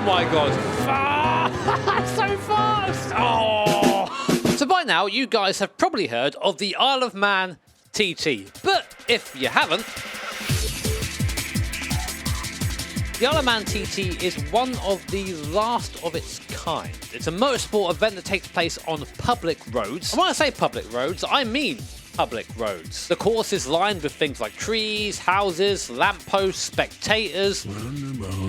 my god. So fast. Oh. So by now, you guys have probably heard of the Isle of Man TT. But if you haven't, the Isle of Man TT is one of the last of its kind. It's a motorsport event that takes place on public roads. And when I say public roads, I mean public roads. The course is lined with things like trees, houses, lampposts, spectators,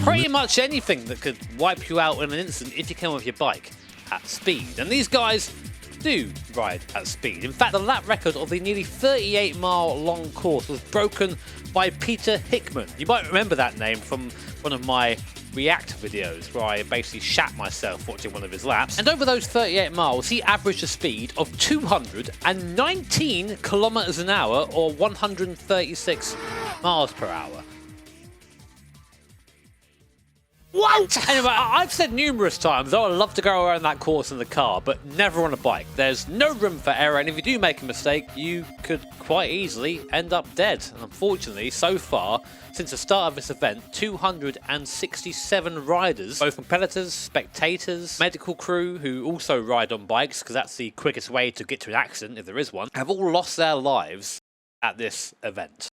pretty much anything that could wipe you out in an instant if you came with your bike at speed. And these guys do ride at speed. In fact, the lap record of the nearly 38-mile long course was broken by Peter Hickman. You might remember that name from one of my React videos where I basically shat myself watching one of his laps. And over those 38 miles, he averaged a speed of 219 kilometers an hour or 136 miles per hour. What? Anyway, I've said numerous times I would love to go around that course in the car, but never on a bike. There's no room for error, and if you do make a mistake, you could quite easily end up dead. And unfortunately, so far, since the start of this event, 267 riders, both competitors, spectators, medical crew who also ride on bikes, because that's the quickest way to get to an accident if there is one, have all lost their lives at this event.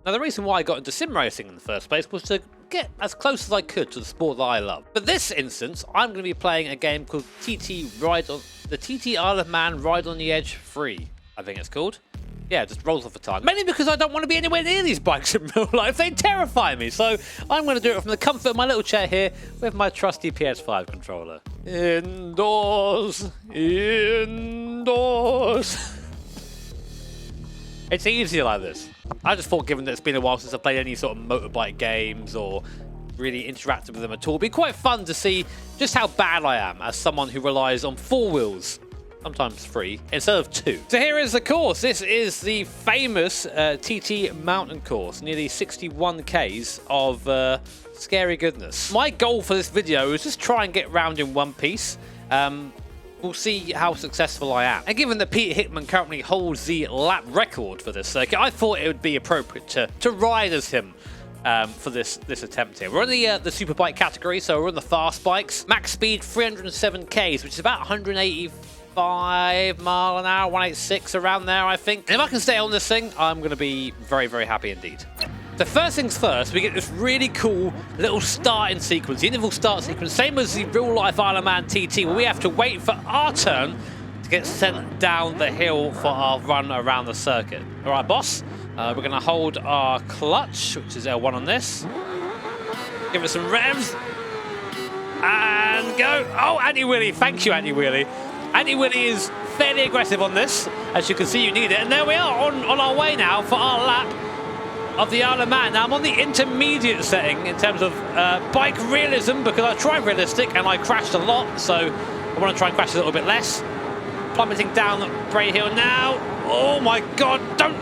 Now, the reason why I got into sim racing in the first place was to get as close as I could to the sport that I love. For this instance, I'm going to be playing a game called the TT Isle of Man Ride on the Edge 3, I think it's called. Yeah, it just rolls off the tongue. Mainly because I don't want to be anywhere near these bikes in real life. They terrify me. So I'm going to do it from the comfort of my little chair here with my trusty PS5 controller. Indoors, indoors. It's easier like this. I just thought, given that it's been a while since I've played any sort of motorbike games or really interacted with them at all, it'd be quite fun to see just how bad I am as someone who relies on 4 wheels, sometimes 3, instead of 2. So here is the course. This is the famous TT mountain course, nearly 61 Ks of scary goodness. My goal for this video is just try and get round in one piece. We'll see how successful I am. And given that Peter Hickman currently holds the lap record for this circuit, I thought it would be appropriate to ride as him for this attempt here. We're in the superbike category, so we're on the fast bikes. Max speed 307 Ks, which is about 185 mile an hour, 186 around there, I think. And if I can stay on this thing, I'm going to be very, very happy indeed. So first things first, we get this really cool little starting sequence, the interval start sequence, same as the real-life Isle of Man TT, where we have to wait for our turn to get sent down the hill for our run around the circuit. All right, boss, we're going to hold our clutch, which is L1 on this. Give it some revs. And go. Oh, anti-wheelie. Thank you, anti-wheelie. Anti-wheelie is fairly aggressive on this. As you can see, you need it. And there we are on our way now for our lap of the Isle of Man. Now I'm on the intermediate setting in terms of bike realism, because I tried realistic and I crashed a lot, so I want to try and crash a little bit less. Plummeting down Bray Hill now. Oh my god, don't!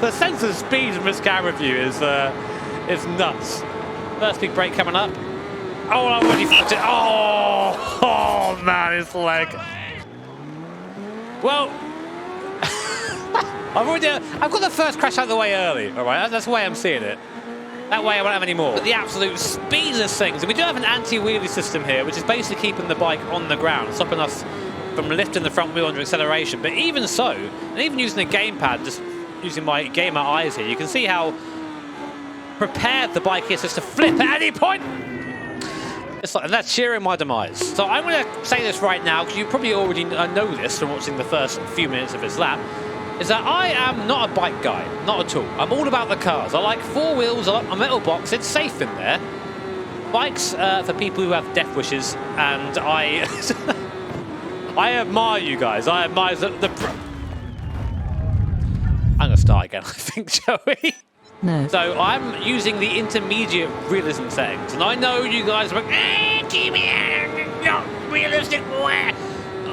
The sense of speed from this camera view is nuts. First big break coming up. Oh, I already fucked it. Oh man, his leg. Well, I've got the first crash out of the way early, all right? That's the way I'm seeing it. That way I won't have any more. But the absolute speed of this thing. So we do have an anti-wheelie system here, which is basically keeping the bike on the ground, stopping us from lifting the front wheel under acceleration. But even so, and even using the gamepad, just using my gamer eyes here, you can see how prepared the bike is just to flip at any point. And that's cheering my demise. So I'm going to say this right now, because you probably already know this from watching the first few minutes of his lap, is that I am not a bike guy, not at all. I'm all about the cars. I like 4 wheels, I like my metal box, it's safe in there. Bikes for people who have death wishes, and I I admire you guys. I admire the I'm going to start again, I think, Joey. No. So I'm using the intermediate realism settings, and I know you guys are like, not realistic.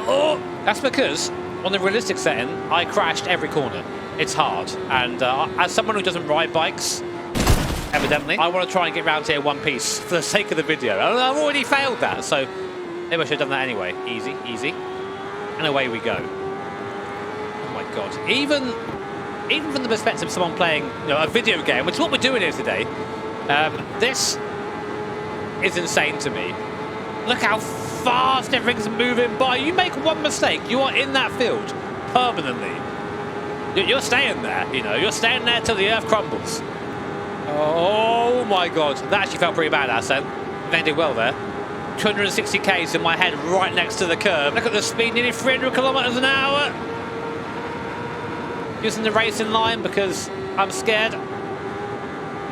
Oh, that's because on the realistic setting, I crashed every corner. It's hard, and as someone who doesn't ride bikes, evidently, I want to try and get round here in one piece for the sake of the video. And I've already failed that, so maybe I should have done that anyway. Easy, easy, and away we go. Oh my god! Even even from the perspective of someone playing a video game, which is what we're doing here today, this is insane to me. Look how fast everything's moving by. You make one mistake, you are in that field permanently. You're staying there, you're staying there till the earth crumbles. Oh my god, that actually felt pretty bad, Asen. They did well there. 260 k's in my head right next to the curb. Look at the speed, nearly 300 kilometers an hour. Using the racing line because I'm scared.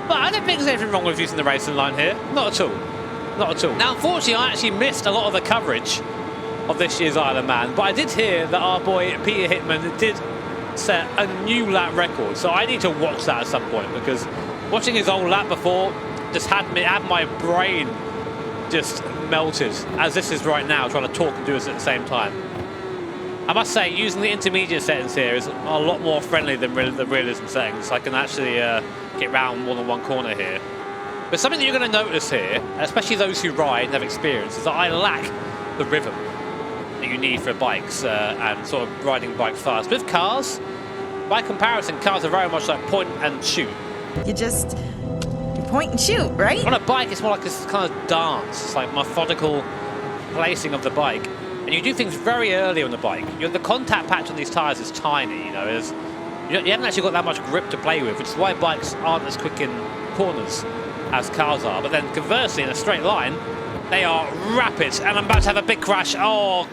But I don't think there's anything wrong with using the racing line here. Not at all. Not at all. Now, unfortunately, I actually missed a lot of the coverage of this year's Isle of Man, but I did hear that our boy Peter Hickman did set a new lap record, so I need to watch that at some point, because watching his old lap before just had my brain just melted, as this is right now, trying to talk and do this at the same time. I must say, using the intermediate settings here is a lot more friendly than the realism settings. I can actually get round more than one corner here. But something that you're going to notice here, especially those who ride and have experience, is that I lack the rhythm that you need for bikes and sort of riding bikes fast. With cars, by comparison, cars are very much like point and shoot. You point and shoot, right? On a bike, it's more like this kind of dance. It's like methodical placing of the bike. And you do things very early on the bike. The contact patch on these tyres is tiny, you haven't actually got that much grip to play with, which is why bikes aren't as quick in corners as cars are. But then conversely, in a straight line, they are rapid. And I'm about to have a big crash. Oh,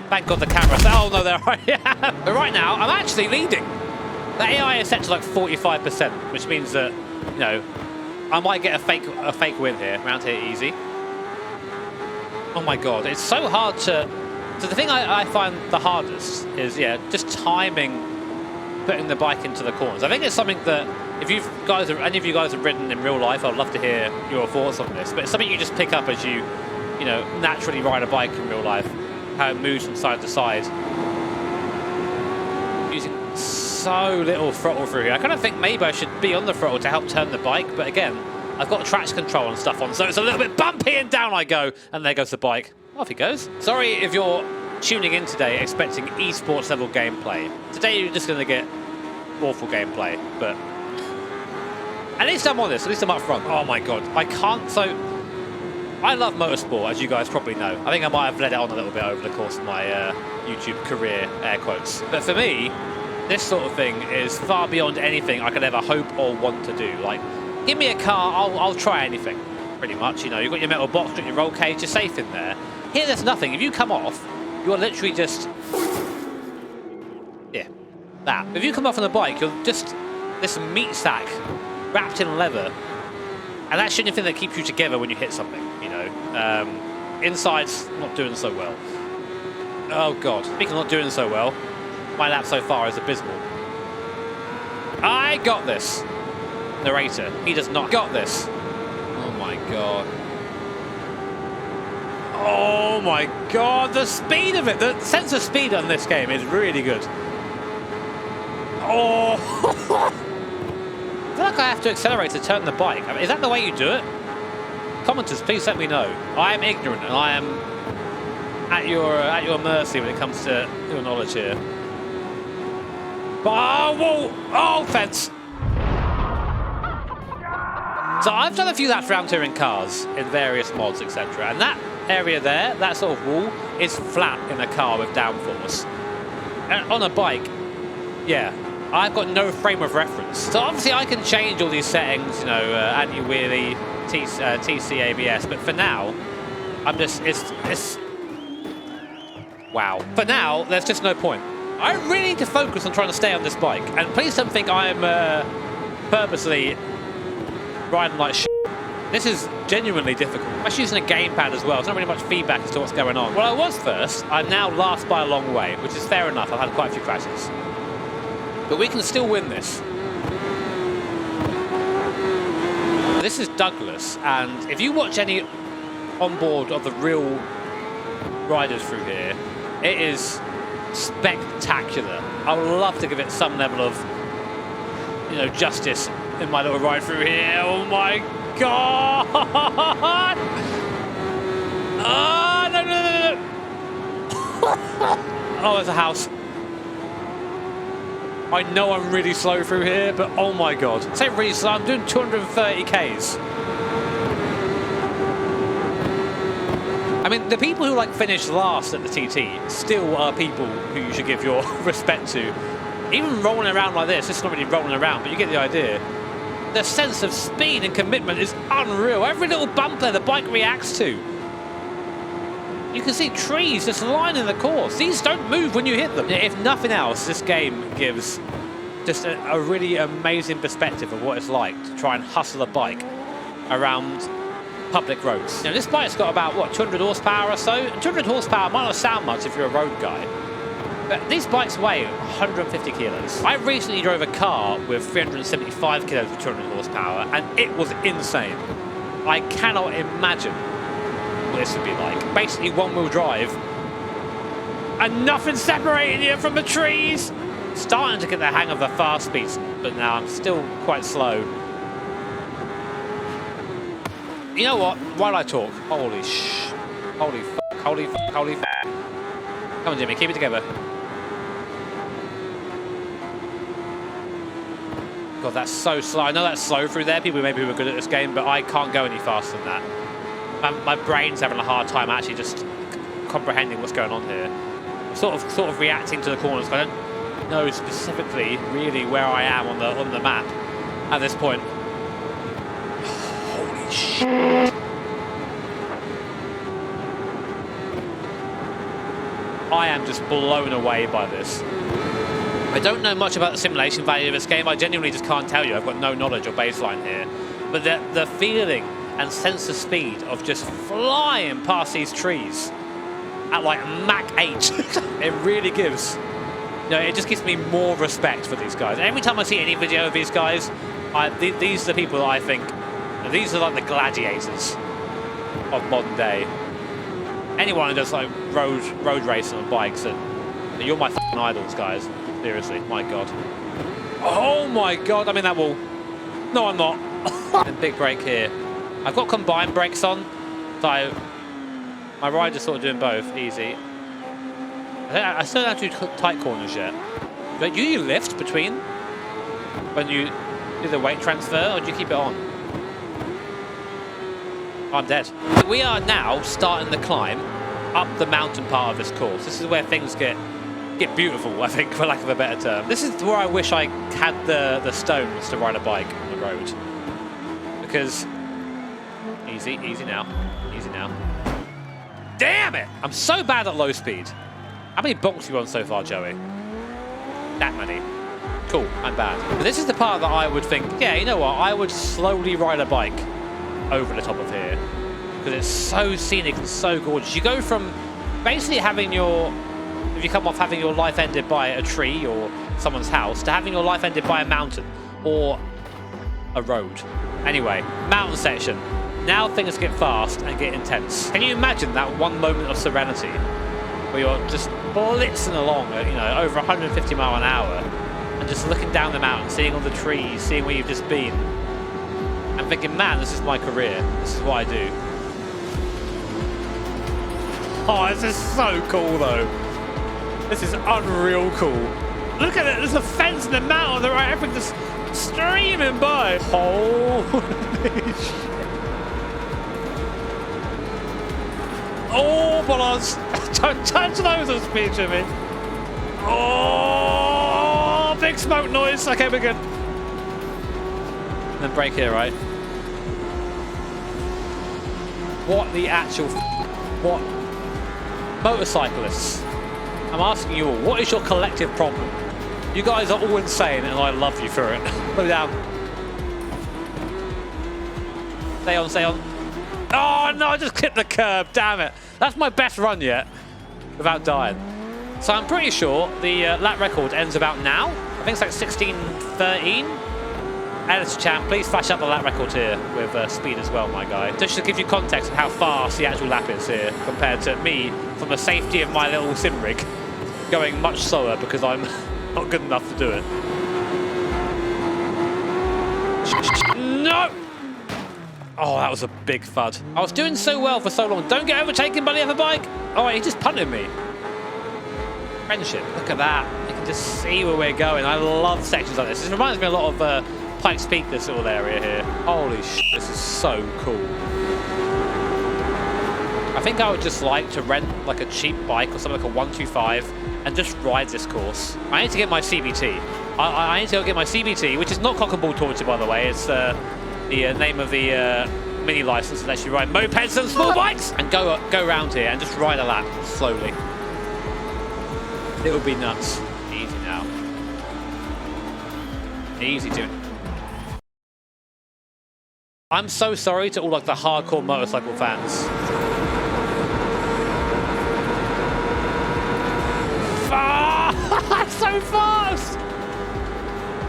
thank God the camera. Oh no, there I am. But right now, I'm actually leading. The AI is set to like 45%, which means that, I might get a fake win here. Around here easy. Oh my God, it's so hard to... So the thing I find the hardest is, just timing putting the bike into the corners. I think it's something that if any of you guys have ridden in real life, I'd love to hear your thoughts on this. But it's something you just pick up as you naturally ride a bike in real life, how it moves from side to side. Using so little throttle through here. I kind of think maybe I should be on the throttle to help turn the bike, but again, I've got traction control and stuff on, so it's a little bit bumpy, and down I go, and there goes the bike. Off he goes. Sorry if you're tuning in today expecting esports level gameplay. Today you're just going to get awful gameplay, but at least I'm honest, at least I'm up front. Oh my God, I can't, so I love motorsport, as you guys probably know. I think I might have led it on a little bit over the course of my YouTube career, air quotes. But for me, this sort of thing is far beyond anything I could ever hope or want to do. Like, give me a car, I'll try anything, pretty much. You've got your metal box, you've got your roll cage, you're safe in there. Here, there's nothing. If you come off, you are literally just... Yeah, that. If you come off on the bike, you're just this meat sack wrapped in leather. And that's the only thing that keeps you together when you hit something, Inside's not doing so well. Oh, God. Speaking of not doing so well, my lap so far is abysmal. I got this. Narrator, he does not got this. Oh my God. Oh my God, the speed of it, the sense of speed on this game is really good. Oh. I feel like I have to accelerate to turn the bike. I mean, is that the way you do it? Commenters, please let me know. I am ignorant and I am at your mercy when it comes to your knowledge here. Oh, whoa! Oh, fence! So I've done a few laps around here in cars, in various mods, etc. And that area there, that sort of wall, is flat in a car with downforce. And on a bike, I've got no frame of reference. So obviously I can change all these settings, anti-wheelie, TC, ABS, but for now, I'm just, it's... Wow. For now, there's just no point. I really need to focus on trying to stay on this bike. And please don't think I'm purposely riding like shit. This is genuinely difficult. I'm actually using a gamepad as well. There's not really much feedback as to what's going on. Well, I was first. I'm now last by a long way, which is fair enough. I've had quite a few crashes. But we can still win this. This is Douglas, and if you watch any onboard of the real riders through here, it is spectacular. I would love to give it some level of, justice in my little ride through here. Oh my God! Oh, no. Oh, there's a house. I know I'm really slow through here, but oh my god. I say really slow, I'm doing 230 Ks. I mean, the people who like finish last at the TT still are people who you should give your respect to. Even rolling around like this, it's not really rolling around, but you get the idea. The sense of speed and commitment is unreal. Every little bump there the bike reacts to. You can see trees just lining the course. These don't move when you hit them. If nothing else, this game gives just a really amazing perspective of what it's like to try and hustle a bike around public roads. This bike's got about, what, 200 horsepower or so? And 200 horsepower might not sound much if you're a road guy, but these bikes weigh 150 kilos. I recently drove a car with 375 kilos of 200 horsepower, and it was insane. I cannot imagine what this would be like. Basically one-wheel drive, and nothing separating you from the trees. Starting to get the hang of the fast speeds, but now I'm still quite slow. You know what? While I talk, holy f***. Come on, Jimmy, keep it together. God, that's so slow. I know that's slow through there. People maybe who are good at this game, but I can't go any faster than that. My brain's having a hard time actually just comprehending what's going on here. I'm sort of reacting to the corners. I don't know specifically really where I am on the map at this point. Holy shit. I am just blown away by this. I don't know much about the simulation value of this game. I genuinely just can't tell you. I've got no knowledge or baseline here. But the feeling and sense of speed of just flying past these trees at like Mach 8, it really gives, it just gives me more respect for these guys. Every time I see any video of these guys, these are the people that I think, these are like the gladiators of modern day. Anyone who does like road racing on bikes, and you're my f***ing idols, guys. Seriously, my god. Oh my god, I'm in that wall. No, I'm not. And big break here. I've got combined brakes on, so my rider's sort of doing both, easy. I still don't have to do tight corners yet. But do you lift between when you do the weight transfer, or do you keep it on? I'm dead. We are now starting the climb up the mountain part of this course. This is where things get beautiful, I think, for lack of a better term. This is where I wish I had the stones to ride a bike on the road. Because easy now. Damn it! I'm so bad at low speed. How many bonks have you on so far, Joey? That many. Cool, I'm bad. But this is the part that I would think, yeah, you know what? I would slowly ride a bike over the top of here. Because it's so scenic and so gorgeous. You go from basically having if you come off having your life ended by a tree or someone's house, to having your life ended by a mountain or a road. Anyway, mountain section. Now things get fast and get intense. Can you imagine that one moment of serenity where you're just blitzing along at, over 150 mile an hour and just looking down the mountain, seeing all the trees, seeing where you've just been, and thinking, man, this is my career. This is what I do. Oh, this is so cool, though. This is unreal cool. Look at it. There's a fence in the mountain on the right. Everything just streaming by. Holy shit. Oh, bollards. Don't touch those at speed, Jimmy. Oh, big smoke noise. Okay, we're good. And then brake here, right? What the actual... What? Motorcyclists. I'm asking you all, what is your collective problem? You guys are all insane and I love you for it. Put it down. Stay on. Oh no, I just clipped the curb, damn it. That's my best run yet, without dying. So I'm pretty sure the lap record ends about now. I think it's like 16:13. Editor Champ, please flash up the lap record here with speed as well, my guy. Just to give you context of how fast the actual lap is here compared to me from the safety of my little sim rig going much slower because I'm not good enough to do it. No! Oh, that was a big thud. I was doing so well for so long. Don't get overtaken by the other bike. Oh, he just punted me. Friendship. Look at that. You can just see where we're going. I love sections like this. It reminds me a lot of Pikes Peak, this little area here. Holy shit, this is so cool. I think I would just like to rent like a cheap bike or something like a 125 and just ride this course. I need to get my CBT. I need to go get my CBT, which is not Cock and Ball Torture, by the way. It's the name of the mini license that lets you ride mopeds and small bikes and go around here and just ride a lap slowly. It would be nuts. Easy now. Easy to. I'm so sorry to all like the hardcore motorcycle fans. So fast!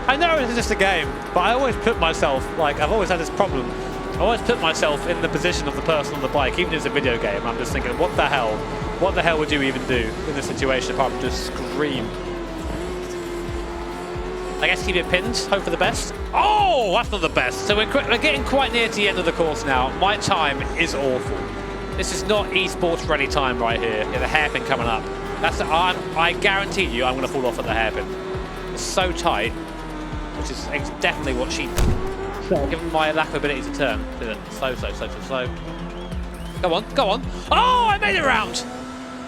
I know it's just a game, but I always put myself, like, I've always had this problem. I always put myself in the position of the person on the bike, even if it's a video game. I'm just thinking, what the hell? What the hell would you even do in this situation apart from just scream? I guess keep it pinned, hope for the best. Oh, that's not the best. So we're getting quite near to the end of the course now. My time is awful. This is not esports ready time right here. Yeah, the hairpin coming up. I guarantee you I'm going to fall off at the hairpin. It's so tight, which is definitely what she... Given my lack of ability to turn. Slow. Go on. Oh, I made it round!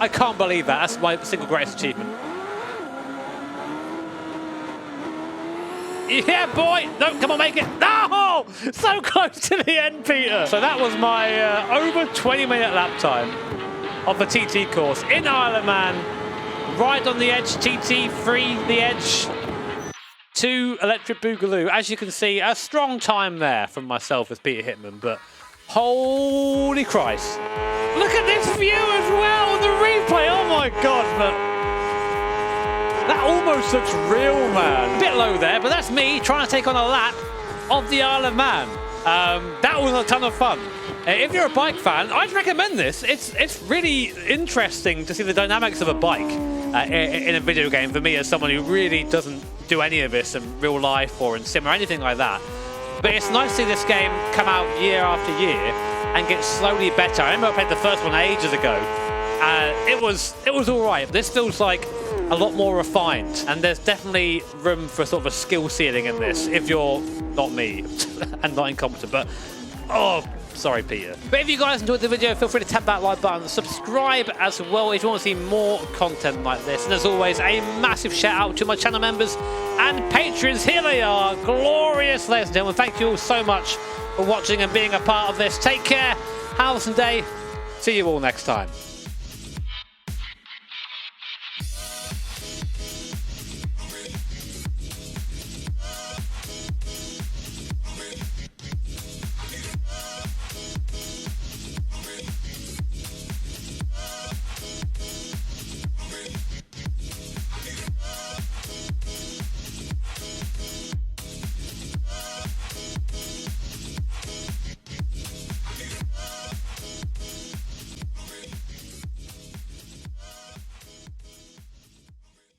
I can't believe that. That's my single greatest achievement. Yeah, boy! No, come on, make it! No! So close to the end, Peter! So that was my over 20-minute lap time of the TT course in Isle of Man. Ride on the edge, TT, free the edge to Electric Boogaloo. As you can see, a strong time there from myself as Peter Hitman, but holy Christ. Look at this view as well on the replay. Oh my God, but that almost looks real, man. A bit low there, but that's me trying to take on a lap of the Isle of Man. That was a ton of fun. If you're a bike fan, I'd recommend this. It's really interesting to see the dynamics of a bike in a video game for me as someone who really doesn't do any of this in real life or in sim or anything like that. But it's nice to see this game come out year after year and get slowly better. I remember I played the first one ages ago. It was all right. This feels like a lot more refined, and there's definitely room for sort of a skill ceiling in this if you're not me and not incompetent. But oh, sorry, Peter. But if you guys enjoyed the video, feel free to tap that like button, subscribe as well if you want to see more content like this. And as always, a massive shout out to my channel members and patrons. Here they are, glorious, ladies and gentlemen. Thank you all so much for watching and being a part of this. Take care, have a awesome day. See you all next time.